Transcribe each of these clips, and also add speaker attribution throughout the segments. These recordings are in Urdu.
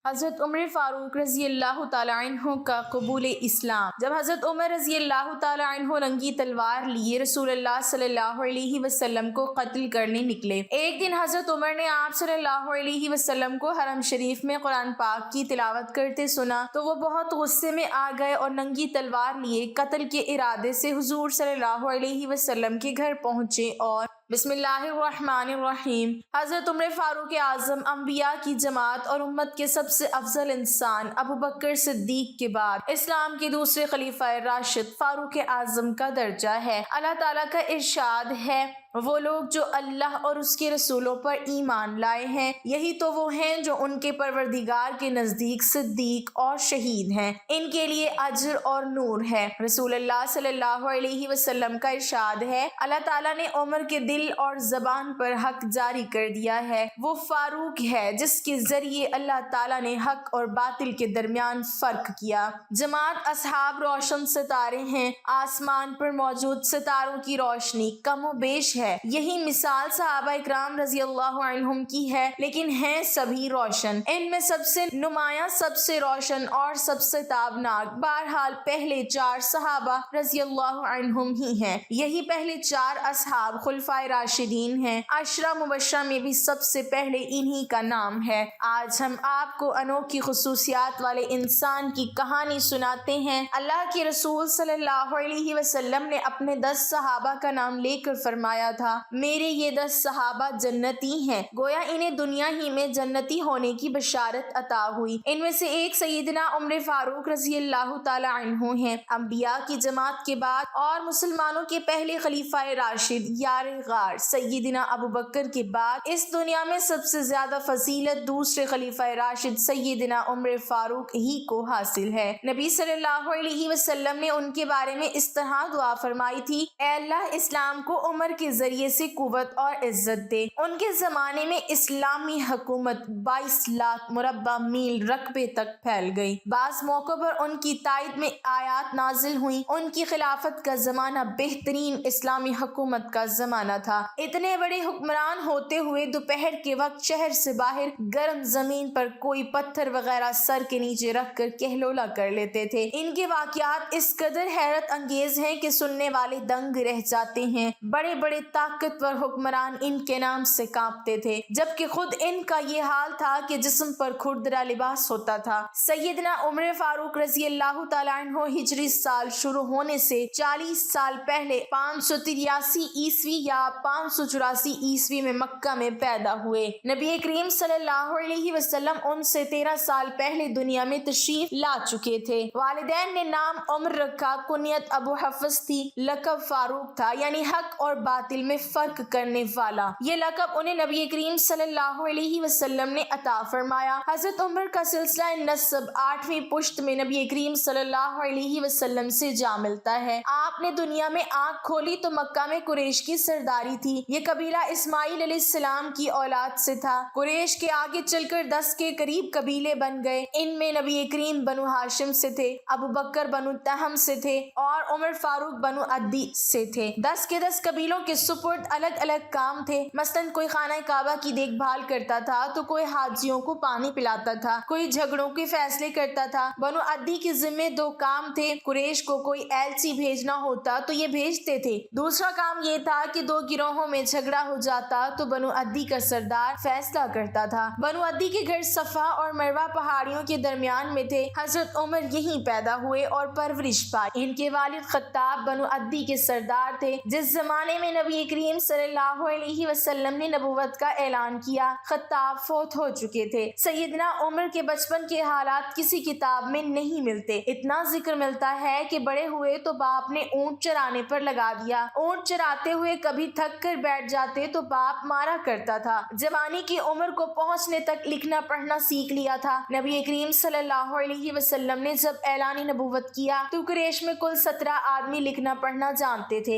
Speaker 1: حضرت عمر فاروق رضی اللہ تعالیٰ عنہ کا قبول اسلام۔ جب حضرت عمر رضی اللہ تعالیٰ عنہ ننگی تلوار لیے رسول اللہ صلی اللہ علیہ وسلم کو قتل کرنے نکلے۔ ایک دن حضرت عمر نے آپ صلی اللہ علیہ وسلم کو حرم شریف میں قرآن پاک کی تلاوت کرتے سنا تو وہ بہت غصے میں آ گئے اور ننگی تلوار لیے قتل کے ارادے سے حضور صلی اللہ علیہ وسلم کے گھر پہنچے اور بسم اللہ الرحمن الرحیم۔ حضرت عمر فاروق اعظم انبیاء کی جماعت اور امت کے سب سے افضل انسان ابو بکر صدیق کے بعد اسلام کے دوسرے خلیفہ راشد فاروق اعظم کا درجہ ہے۔ اللہ تعالیٰ کا ارشاد ہے، وہ لوگ جو اللہ اور اس کے رسولوں پر ایمان لائے ہیں یہی تو وہ ہیں جو ان کے پروردگار کے نزدیک صدیق اور شہید ہیں، ان کے لیے اجر اور نور ہے۔ رسول اللہ صلی اللہ علیہ وسلم کا ارشاد ہے، اللہ تعالیٰ نے عمر کے دل اور زبان پر حق جاری کر دیا ہے، وہ فاروق ہے جس کے ذریعے اللہ تعالیٰ نے حق اور باطل کے درمیان فرق کیا۔ جماعت اصحاب روشن ستارے ہیں، آسمان پر موجود ستاروں کی روشنی کم و بیش ہے، یہی مثال صحابہ اکرام رضی اللہ عنہم کی ہے، لیکن ہیں سبھی روشن۔ ان میں سب سے نمایاں، سب سے روشن اور سب سے تابناک بہرحال پہلے چار صحابہ رضی اللہ عنہم ہی ہیں، یہی پہلے چار اصحاب خلفائے راشدین ہیں۔ عشرہ مبشرہ میں بھی سب سے پہلے انہی کا نام ہے۔ آج ہم آپ کو انوکھی خصوصیات والے انسان کی کہانی سناتے ہیں۔ اللہ کے رسول صلی اللہ علیہ وسلم نے اپنے 10 صحابہ کا نام لے کر فرمایا تھا، میرے یہ 10 صحابہ جنتی ہیں، گویا انہیں دنیا ہی میں جنتی ہونے کی بشارت عطا ہوئی۔ ان میں سے ایک سیدنا عمر فاروق رضی اللہ تعالی عنہ ہیں۔ انبیاء کی جماعت کے بعد اور مسلمانوں کے پہلے خلیفہ راشد یار غار سیدنا ابو بکر کے بعد اس دنیا میں سب سے زیادہ فضیلت دوسرے خلیفہ راشد سیدنا عمر فاروق ہی کو حاصل ہے۔ نبی صلی اللہ علیہ وسلم نے ان کے بارے میں اس طرح دعا فرمائی تھی، اے اللہ اسلام کو عمر کے ذریعے سے قوت اور عزت دے۔ ان کے زمانے میں اسلامی حکومت 22 لاکھ مربع میل رقبے تک پھیل گئی۔ بعض موقعوں پر ان کی تائید میں آیات نازل ہوئیں۔ ان کی خلافت کا زمانہ بہترین اسلامی حکومت کا زمانہ تھا۔ اتنے بڑے حکمران ہوتے ہوئے دوپہر کے وقت شہر سے باہر گرم زمین پر کوئی پتھر وغیرہ سر کے نیچے رکھ کر کہلولا کر لیتے تھے۔ ان کے واقعات اس قدر حیرت انگیز ہیں کہ سننے والے دنگ رہ جاتے ہیں۔ بڑے بڑے طاقتور حکمران ان کے نام سے کانپتے تھے، جبکہ خود ان کا یہ حال تھا کہ جسم پر کھردرا لباس ہوتا تھا۔ سیدنا عمر فاروق رضی اللہ تعالیٰ عنہ ہجری سال شروع ہونے سے 40 سال پہلے 583 عیسوی یا 584 عیسوی میں مکہ میں پیدا ہوئے۔ نبی کریم صلی اللہ علیہ وسلم ان سے 13 سال پہلے دنیا میں تشریف لا چکے تھے۔ والدین نے نام عمر رکھا، کنیت ابو حفص تھی، لقب فاروق تھا، یعنی حق اور باطل میں فرق کرنے والا۔ یہ لقب انہیں نبی کریم صلی اللہ علیہ وسلم نے عطا فرمایا۔ حضرت عمر کا سلسلہ نسب 8ویں پشت میں نبی کریم صلی اللہ علیہ وسلم سے جا ملتا ہے۔ آپ نے دنیا میں آنکھ کھولی تو مکہ میں قریش کی سرداری تھی۔ یہ قبیلہ اسماعیل علیہ السلام کی اولاد سے تھا۔ قریش کے آگے چل کر 10 کے قریب قبیلے بن گئے۔ ان میں نبی کریم بنو ہاشم سے تھے، ابو بکر بنو تہم سے تھے اور عمر فاروق بنو عدی سے تھے۔ 10 کے 10 قبیلوں کے سپرد الگ الگ کام تھے۔ مثلاً کوئی خانہ کعبہ کی دیکھ بھال کرتا تھا تو کوئی حاجیوں کو پانی پلاتا تھا، کوئی جھگڑوں کے فیصلے کرتا تھا۔ بنو عدی کے ذمے 2 کام تھے، قریش کو کوئی ایلچی بھیجنا ہوتا تو یہ بھیجتے تھے، دوسرا کام یہ تھا کہ 2 گروہوں میں جھگڑا ہو جاتا تو بنو عدی کا سردار فیصلہ کرتا تھا۔ بنو عدی کے گھر صفا اور مروہ پہاڑیوں کے درمیان میں تھے۔ حضرت عمر یہیں پیدا ہوئے اور پرورش پائی۔ ان کے والد خطاب بنو عدی کے سردار تھے۔ جس زمانے میں نبی کریم صلی اللہ علیہ وسلم نے نبوت کا اعلان کیا، خطاب فوت ہو چکے تھے۔ سیدنا عمر کے بچپن کے حالات کسی کتاب میں نہیں ملتے۔ اتنا ذکر ملتا ہے کہ بڑے ہوئے تو باپ نے اونٹ چرانے پر لگا دیا، اونٹ چراتے ہوئے کبھی تھک کر بیٹھ جاتے تو باپ مارا کرتا تھا۔ جوانی کی عمر کو پہنچنے تک لکھنا پڑھنا سیکھ لیا تھا۔ نبی کریم صلی اللہ علیہ وسلم نے جب اعلان نبوت کیا تو قریش میں کل 17 آدمی لکھنا پڑھنا جانتے تھے۔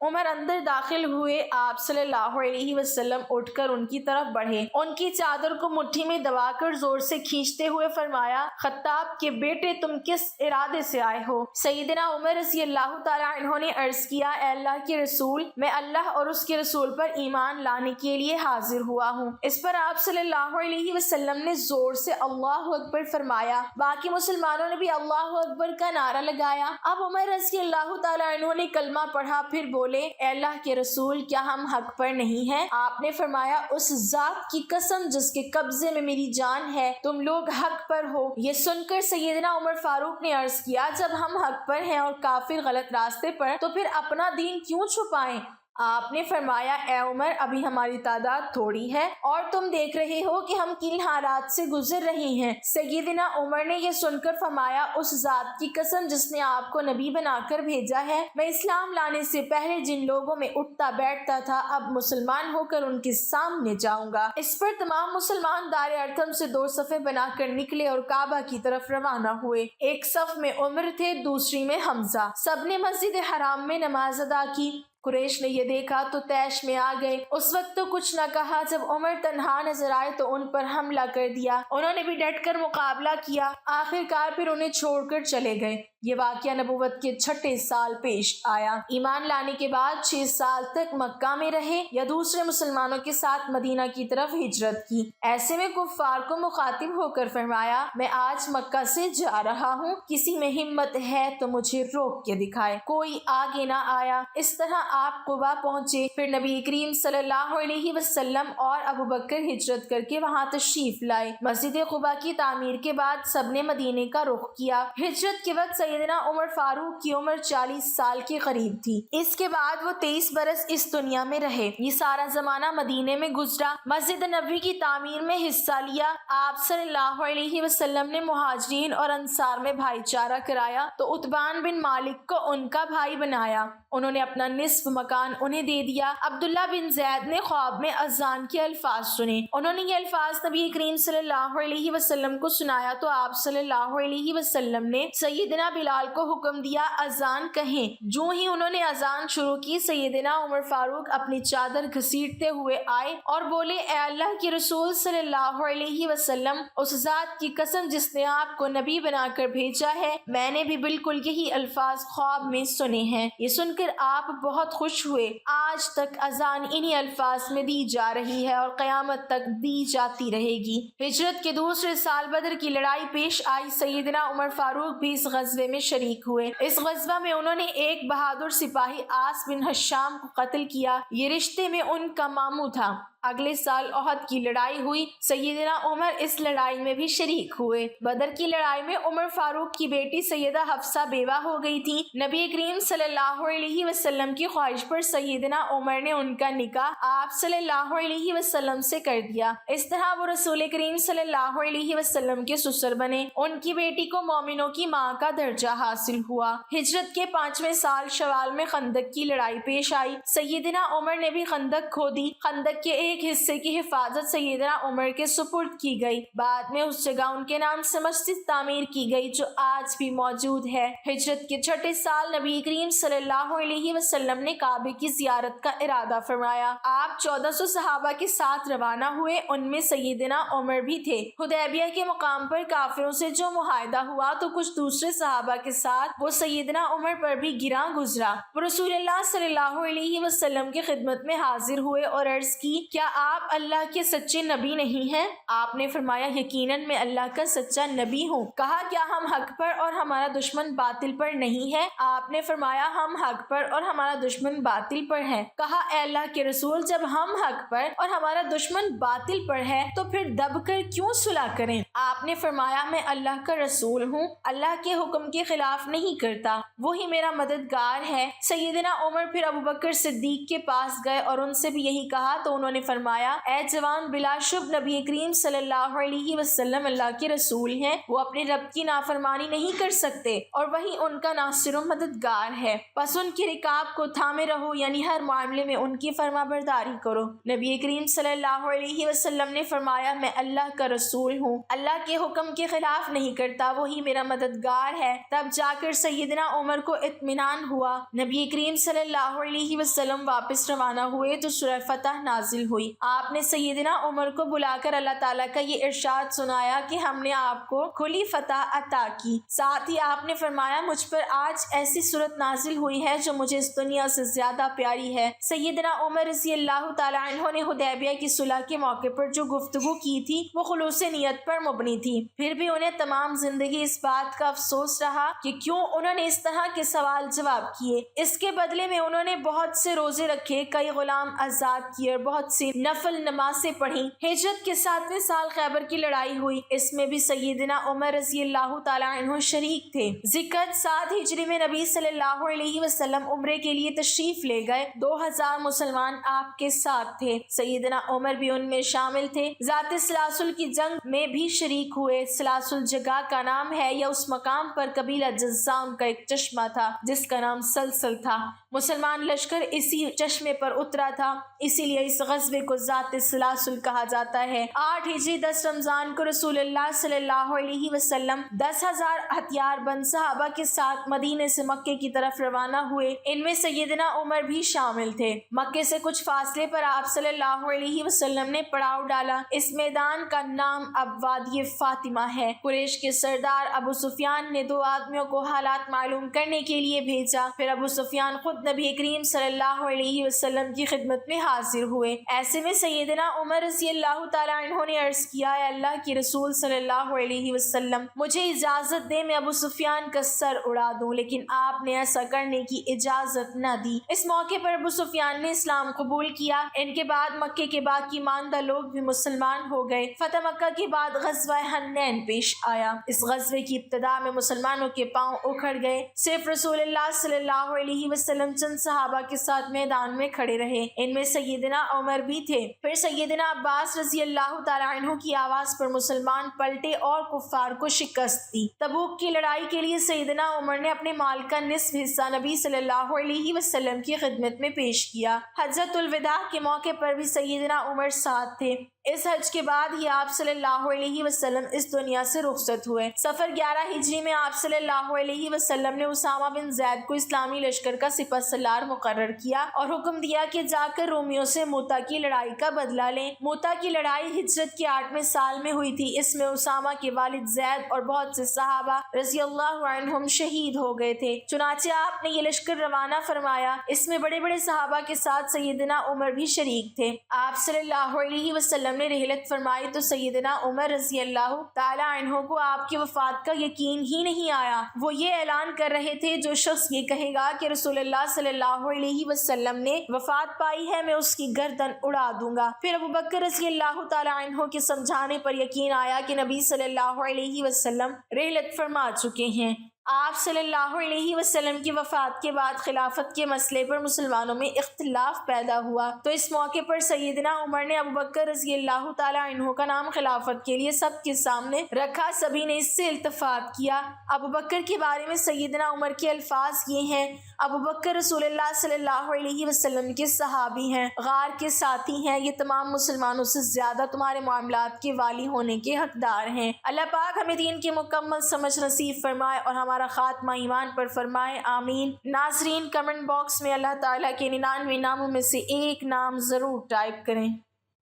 Speaker 1: عمر اندر داخل ہوئے، آپ صلی اللہ علیہ وسلم اٹھ کر ان کی طرف بڑھے، ان کی چادر کو مٹھی میں دبا کر زور سے کھینچتے ہوئے فرمایا، خطاب کے بیٹے تم کس ارادے سے آئے ہو؟ سیدنا عمر رضی اللہ تعالی عنہ نے عرض کیا، اے اللہ کے رسول، میں اللہ اور اس کے رسول پر ایمان لانے کے لیے حاضر ہوا ہوں۔ اس پر آپ صلی اللہ علیہ وسلم نے زور سے اللہ اکبر فرمایا، باقی مسلمانوں نے بھی اللہ اکبر کا نعرہ لگایا۔ اب عمر رضی اللہ تعالی عنہ نے کلمہ پڑھا، پھر بولے، اے اللہ کے رسول، کیا ہم حق پر نہیں ہیں؟ آپ نے فرمایا، اس ذات کی قسم جس کے قبضے میں میری جان ہے، تم لوگ حق پر ہو۔ یہ سن کر سیدنا عمر فاروق نے عرض کیا، جب ہم حق پر ہیں اور کافر غلط راستے پر، تو پھر اپنا دین کیوں چھپائیں؟ آپ نے فرمایا، اے عمر، ابھی ہماری تعداد تھوڑی ہے اور تم دیکھ رہے ہو کہ ہم کن حالات سے گزر رہے ہیں۔ سیدنا عمر نے یہ سن کر فرمایا، اس ذات کی قسم جس نے آپ کو نبی بنا کر بھیجا ہے، میں اسلام لانے سے پہلے جن لوگوں میں اٹھتا بیٹھتا تھا، اب مسلمان ہو کر ان کے سامنے جاؤں گا۔ اس پر تمام مسلمان دار ارقم سے 2 صفیں بنا کر نکلے اور کعبہ کی طرف روانہ ہوئے۔ ایک صف میں عمر تھے، دوسری میں حمزہ۔ سب نے مسجد حرام میں نماز ادا کی۔ قریش نے یہ دیکھا تو طیش میں آ گئے۔ اس وقت تو کچھ نہ کہا، جب عمر تنہا نظر آئے تو ان پر حملہ کر دیا۔ انہوں نے بھی ڈٹ کر مقابلہ کیا، آخر کار پھر انہیں چھوڑ کر چلے گئے۔ یہ واقعہ نبوت کے 6 سال پیش آیا۔ ایمان لانے کے بعد 6 سال تک مکہ میں رہے یا دوسرے مسلمانوں کے ساتھ مدینہ کی طرف ہجرت کی۔ ایسے میں کفار کو مخاطب ہو کر فرمایا، میں آج مکہ سے جا رہا ہوں، کسی میں ہمت ہے تو مجھے روک کے دکھائے۔ کوئی آگے نہ آیا۔ اس طرح آپ قبا پہنچے۔ پھر نبی کریم صلی اللہ علیہ وسلم اور ابوبکر ہجرت کر کے وہاں تشریف لائے۔ مسجد قبا کی تعمیر کے بعد سب نے مدینے کا رخ کیا۔ ہجرت کے وقت سیدنا عمر فاروق کی عمر 40 سال کے قریب تھی۔ اس کے بعد وہ 23 برس اس دنیا میں رہے۔ یہ سارا زمانہ مدینے میں گزرا۔ مسجد نبوی کی تعمیر میں حصہ لیا۔ آپ صلی اللہ علیہ وسلم نے مہاجرین اور انصار میں بھائی چارہ کرایا تو عتبان بن مالک کو ان کا بھائی بنایا۔ انہوں نے اپنا نصف مکان انہیں دے دیا۔ عبداللہ بن زید نے خواب میں اذان کے الفاظ سنے۔ انہوں نے یہ الفاظ نبی کریم صلی اللہ علیہ وسلم کو سنایا تو آپ صلی اللہ علیہ وسلم نے سیدنا بلال کو حکم دیا، اذان کہیں۔ جو ہی انہوں نے اذان شروع کی، سیدنا عمر فاروق اپنی چادر گھسیٹتے ہوئے آئے اور بولے، اے اللہ کے رسول صلی اللہ علیہ وسلم، اس ذات کی قسم جس نے آپ کو نبی بنا کر بھیجا ہے، میں نے بھی بالکل یہی الفاظ خواب میں سنے ہیں۔ یہ سن کر آپ بہت خوش ہوئے۔ آج تک اذان انہی الفاظ میں دی جا رہی ہے اور قیامت تک دی جاتی رہے گی۔ ہجرت کے دوسرے سال بدر کی لڑائی پیش آئی۔ سیدنا عمر فاروق بھی اس غزوے میں شریک ہوئے۔ اس غزوہ میں انہوں نے ایک بہادر سپاہی عاص بن ہشام کو قتل کیا۔ یہ رشتے میں ان کا ماموں تھا۔ اگلے سال احد کی لڑائی ہوئی۔ سیدنا عمر اس لڑائی میں بھی شریک ہوئے۔ بدر کی لڑائی میں عمر فاروق کی بیٹی سیدہ حفصہ بیوہ ہو گئی تھی۔ نبی کریم صلی اللہ علیہ وسلم کی خواہش پر سیدنا عمر نے ان کا نکاح آپ صلی اللہ علیہ وسلم سے کر دیا۔ اس طرح وہ رسول کریم صلی اللہ علیہ وسلم کے سسر بنے۔ ان کی بیٹی کو مومنوں کی ماں کا درجہ حاصل ہوا۔ ہجرت کے 5ویں سال شوال میں خندق کی لڑائی پیش آئی۔ سیدنا عمر نے بھی خندق کھودی۔ خندق کے ایک حصے کی حفاظت سیدنا عمر کے سپرد کی گئی۔ بعد میں اس جگہ ان کے نام سے مسجد تعمیر کی گئی جو آج بھی موجود ہے۔ ہجرت کے 6 سال نبی کریم صلی اللہ علیہ وسلم نے کعبے کی زیارت کا ارادہ فرمایا۔ آپ 1400 صحابہ کے ساتھ روانہ ہوئے، ان میں سیدنا عمر بھی تھے۔ حدیبیہ کے مقام پر کافروں سے جو معاہدہ ہوا تو کچھ دوسرے صحابہ کے ساتھ وہ سیدنا عمر پر بھی گراں گزرا۔ وہ رسول اللہ صلی اللہ علیہ وسلم کی خدمت میں حاضر ہوئے اور عرض کی، کیا آپ اللہ کے سچے نبی نہیں ہیں؟ آپ نے فرمایا، یقیناً میں اللہ کا سچا نبی ہوں۔ کہا، کیا ہم حق پر اور ہمارا دشمن باطل پر نہیں ہے؟ آپ نے فرمایا، ہم حق پر اور ہمارا دشمن باطل پر ہے۔ کہا، اے اللہ کے رسول، جب ہم حق پر اور ہمارا دشمن باطل پر ہے تو پھر دب کر کیوں صلح کریں؟ آپ نے فرمایا، میں اللہ کا رسول ہوں، اللہ کے حکم کے خلاف نہیں کرتا، وہی میرا مددگار ہے۔ سیدنا عمر پھر ابوبکر صدیق کے پاس گئے اور ان سے بھی یہی کہا تو انہوں نے فرمایا اے جوان، بلا شبہ نبی کریم صلی اللہ علیہ وسلم اللہ کے رسول ہیں، وہ اپنے رب کی نافرمانی نہیں کر سکتے اور وہی ان کا ناصر و مددگار ہے، پس ان کی رکاب کو تھامے رہو، یعنی ہر معاملے میں ان کی فرما برداری کرو۔ نبی کریم صلی اللہ علیہ وسلم نے فرمایا میں اللہ کا رسول ہوں، اللہ کے حکم کے خلاف نہیں کرتا، وہی میرا مددگار ہے۔ تب جا کر سیدنا عمر کو اطمینان ہوا۔ نبی کریم صلی اللہ علیہ وسلم واپس روانہ ہوئے تو سورہ فتح نازل ہوئی۔ آپ نے سیدنا عمر کو بلا کر اللہ تعالیٰ کا یہ ارشاد سنایا کہ ہم نے آپ کو کھلی فتح عطا کی۔ ساتھ ہی آپ نے فرمایا مجھ پر آج ایسی صورت نازل ہوئی ہے جو مجھے اس دنیا سے زیادہ پیاری ہے۔ سیدنا عمر رضی اللہ تعالیٰ عنہ نے حدیبیہ کی صلح کے موقع پر جو گفتگو کی تھی وہ خلوص نیت پر مبنی تھی، پھر بھی انہیں تمام زندگی اس بات کا افسوس رہا کہ کیوں انہوں نے اس طرح کے سوال جواب کیے۔ اس کے بدلے میں انہوں نے بہت سے روزے رکھے، کئی غلام آزاد کیے اور بہت سی نفل نمازیں پڑھی۔ ہجرت کے 7ویں سال خیبر کی لڑائی ہوئی، اس میں بھی سیدنا عمر رضی اللہ تعالیٰ عنہ شریک تھے۔ ذکر 7 ہجری میں نبی صلی اللہ علیہ وسلم عمرے کے لیے تشریف لے گئے، 2000 مسلمان آپ کے ساتھ تھے، سیدنا عمر بھی ان میں شامل تھے۔ ذات سلاسل کی جنگ میں بھی شریک ہوئے۔ سلاسل جگہ کا نام ہے یا اس مقام پر قبیلہ جزام کا ایک چشمہ تھا جس کا نام سلسل تھا، مسلمان لشکر اسی چشمے پر اترا تھا، اسی لیے اس غزوے کو ذات سلاسل کہا جاتا ہے۔ 8 ہجری 10 رمضان کو رسول اللہ صلی اللہ علیہ وسلم 10,000 ہتھیار بند صحابہ کے ساتھ مدینے سے مکے کی طرف روانہ ہوئے، ان میں سیدنا عمر بھی شامل تھے۔ مکے سے کچھ فاصلے پر آپ صلی اللہ علیہ وسلم نے پڑاؤ ڈالا۔ اس میدان کا نام اب وادی فاطمہ ہے۔ قریش کے سردار ابو سفیان نے 2 آدمیوں کو حالات معلوم کرنے کے لیے بھیجا، پھر ابو سفیان خود نبی کریم صلی اللہ علیہ وسلم کی خدمت میں حاضر ہوئے۔ ایسے میں سیدنا عمر رضی اللہ تعالیٰ عنہ نے عرض کیا اے اللہ کی رسول صلی اللہ علیہ وسلم، مجھے اجازت دے میں ابو سفیان کا سر اڑا دوں، لیکن آپ نے ایسا کرنے کی اجازت نہ دی۔ اس موقع پر ابو سفیان نے اسلام قبول کیا۔ ان کے بعد مکے کے باقی ماندہ لوگ بھی مسلمان ہو گئے۔ فتح مکہ کے بعد غزوہ حنین پیش آیا۔ اس غزوے کی ابتدا میں مسلمانوں کے پاؤں اکھڑ گئے، صرف رسول اللہ صلی اللہ علیہ وسلم چند صحابہ کے ساتھ میدان میں کھڑے رہے، ان میں سیدنا عمر بھی تھے۔ پھر سیدنا عباس رضی اللہ تعالیٰ عنہ کی آواز پر مسلمان پلٹے اور کفار کو شکست دی۔ تبوک کی لڑائی کے لیے سیدنا عمر نے اپنے مال کا نصف حصہ نبی صلی اللہ علیہ وسلم کی خدمت میں پیش کیا۔ حجۃ الوداع کے موقع پر بھی سیدنا عمر ساتھ تھے۔ اس حج کے بعد ہی آپ صلی اللہ علیہ وسلم اس دنیا سے رخصت ہوئے۔ سفر 11 ہجری میں آپ صلی اللہ علیہ وسلم نے اسامہ بن زید کو اسلامی لشکر کا سپہ سالار مقرر کیا اور حکم دیا کہ جا کر رومیوں سے موتا کی لڑائی کا بدلہ لیں۔ موتا کی لڑائی ہجرت کے 8ویں سال میں ہوئی تھی۔ اس میں اسامہ کے والد زید اور بہت سے صحابہ رضی اللہ عنہم شہید ہو گئے تھے، چنانچہ آپ نے یہ لشکر روانہ فرمایا۔ اس میں بڑے بڑے صحابہ کے ساتھ سیدنا عمر بھی شریک تھے۔ آپ صلی اللہ علیہ وسلم نے رحلت فرمائی تو سیدنا عمر رضی اللہ تعالیٰ عنہ کو آپ کی وفات کا یقین ہی نہیں آیا۔ وہ یہ اعلان کر رہے تھے جو شخص یہ کہے گا کہ رسول اللہ صلی اللہ علیہ وسلم نے وفات پائی ہے میں اس کی گردن اڑا دوں گا۔ پھر ابو بکر رضی اللہ تعالیٰ عنہ کے سمجھانے پر یقین آیا کہ نبی صلی اللہ علیہ وسلم رحلت فرما چکے ہیں۔ آپ صلی اللہ علیہ وسلم کی وفات کے بعد خلافت کے مسئلے پر مسلمانوں میں اختلاف پیدا ہوا، تو اس موقع پر سیدنا عمر نے ابو بکر رضی اللہ تعالیٰ عنہ کا نام خلافت کے لیے سب کے سامنے رکھا، سبھی نے اس سے التفات کیا۔ ابو بکر کے بارے میں سیدنا عمر کے الفاظ یہ ہیں: ابو بکر رسول اللہ صلی اللہ علیہ وسلم کے صحابی ہیں، غار کے ساتھی ہیں، یہ تمام مسلمانوں سے زیادہ تمہارے معاملات کے والی ہونے کے حقدار ہیں۔ اللہ پاک ہمیں دین کی مکمل سمجھ نصیب فرمائے اور ہمارا خاتمہ ایمان پر فرمائے، آمین۔ ناظرین، کمنٹ باکس میں اللہ تعالیٰ کے 99 ناموں میں سے ایک نام ضرور ٹائپ کریں۔